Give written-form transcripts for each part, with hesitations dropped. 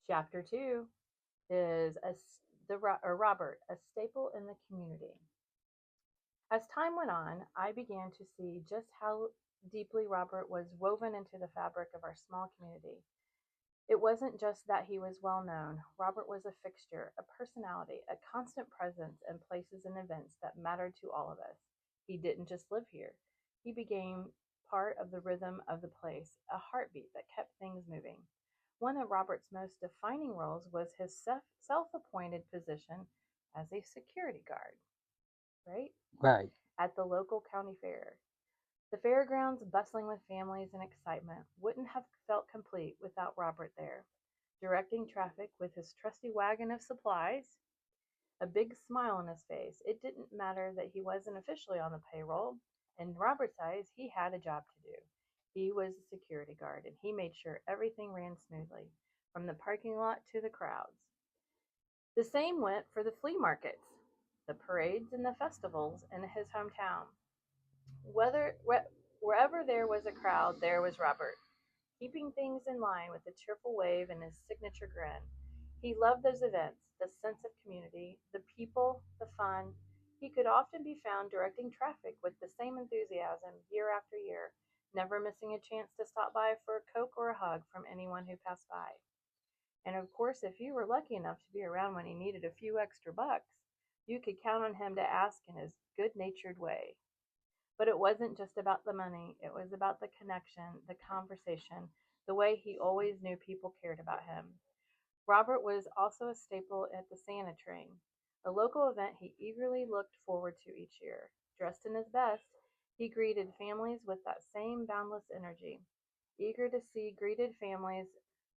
Chapter 2 is Robert, a staple in the community. As time went on, I began to see just how deeply Robert was woven into the fabric of our small community. It wasn't just that he was well known. Robert was a fixture, a personality, a constant presence in places and events that mattered to all of us. He didn't just live here, he became part of the rhythm of the place, a heartbeat that kept things moving. One of Robert's most defining roles was his self appointed position as a security guard, right? Right. At the local county fair. The fairgrounds, bustling with families and excitement, wouldn't have felt complete without Robert there, directing traffic with his trusty wagon of supplies, a big smile on his face. It didn't matter that he wasn't officially on the payroll. In Robert's eyes, he had a job to do. He was a security guard, and he made sure everything ran smoothly, from the parking lot to the crowds. The same went for the flea markets, the parades, and the festivals in his hometown. Whether wherever there was a crowd, there was Robert, keeping things in line with a cheerful wave and his signature grin. He loved those events, the sense of community, the people, the fun. He could often be found directing traffic with the same enthusiasm year after year, never missing a chance to stop by for a Coke or a hug from anyone who passed by. And of course, if you were lucky enough to be around when he needed a few extra bucks, you could count on him to ask in his good natured way. But it wasn't just about the money, it was about the connection, the conversation, the way he always knew people cared about him. Robert was also a staple at the Santa Train, a local event he eagerly looked forward to each year. Dressed in his best, he greeted families with that same boundless energy. Eager to see greeted families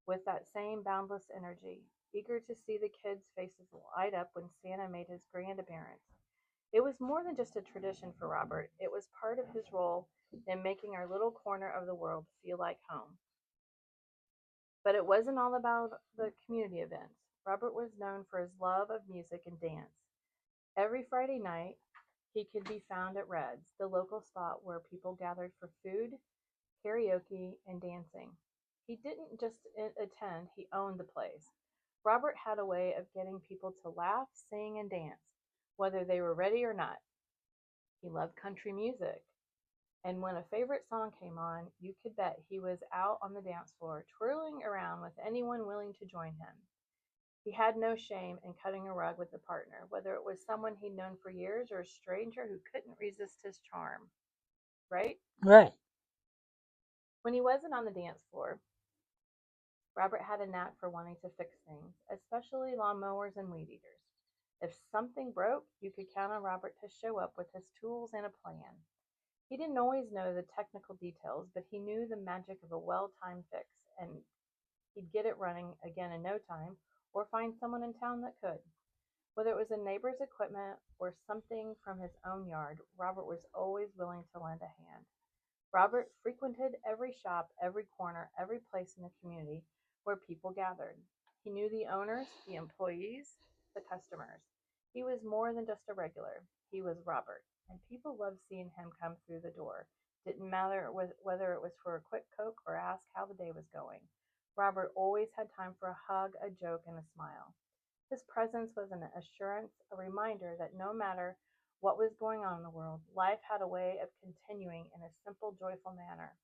with that same boundless energy. Eager to see the kids' faces light up when Santa made his grand appearance. It was more than just a tradition for Robert, it was part of his role in making our little corner of the world feel like home. But it wasn't all about the community events. Robert was known for his love of music and dance. Every Friday night, he could be found at Red's, the local spot where people gathered for food, karaoke, and dancing. He didn't just attend, he owned the place. Robert had a way of getting people to laugh, sing, and dance, whether they were ready or not. He loved country music, and when a favorite song came on, you could bet he was out on the dance floor, twirling around with anyone willing to join him. He had no shame in cutting a rug with a partner, whether it was someone he'd known for years or a stranger who couldn't resist his charm. Right? Right. When he wasn't on the dance floor, Robert had a knack for wanting to fix things, especially lawnmowers and weed eaters. If something broke, you could count on Robert to show up with his tools and a plan. He didn't always know the technical details, but he knew the magic of a well timed fix, and he'd get it running again in no time, or find someone in town that could. Whether it was a neighbor's equipment or something from his own yard, Robert was always willing to lend a hand. Robert frequented every shop, every corner, every place in the community where people gathered. He knew the owners, the employees, the customers. He was more than just a regular. He was Robert, and people loved seeing him come through the door. Didn't matter whether it was for a quick Coke or ask how the day was going. Robert always had time for a hug, a joke, and a smile. His presence was an assurance, a reminder that no matter what was going on in the world, life had a way of continuing in a simple, joyful manner.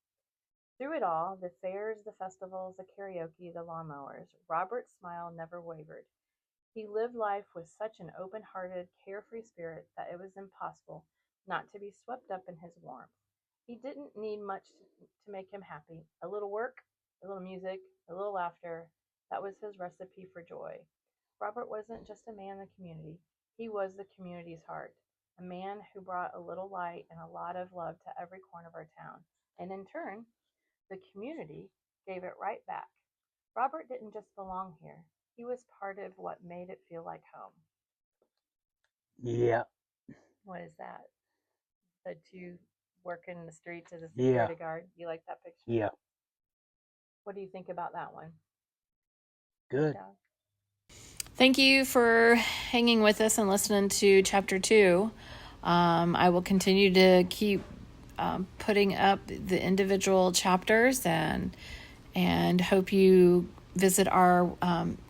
Through it all, the fairs, the festivals, the karaoke, the lawnmowers, Robert's smile never wavered. He lived life with such an open hearted, carefree spirit that it was impossible not to be swept up in his warmth. He didn't need much to make him happy. A little work, a little music, a little laughter. That was his recipe for joy. Robert wasn't just a man in the community, he was the community's heart. A man who brought a little light and a lot of love to every corner of our town. And in turn, the community gave it right back. Robert didn't just belong here, he was part of what made it feel like home. Yeah. What is that? The two working in the streets as a Yeah. security guard. You like that picture? Yeah. What do you think about that one? Good. Yeah. Thank you for hanging with us and listening to chapter 2. I will continue to keep putting up the individual chapters and hope you visit our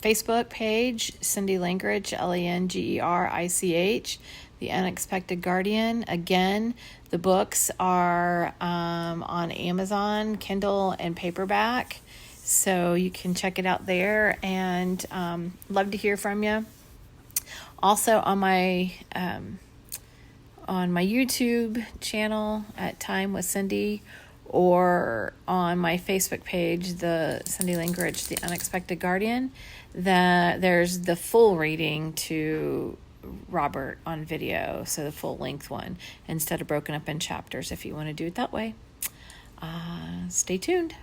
Facebook page, Cindy Lengerich, Lengerich, The Unexpected Guardian. Again, the books are on Amazon, Kindle, and paperback. So you can check it out there, and love to hear from you. Also on my YouTube channel at Time with Cindy, or on my Facebook page, the Cindy Lengerich, The Unexpected Guardian, that there's the full reading to Robert on video, so the full length one, instead of broken up in chapters if you want to do it that way. Stay tuned.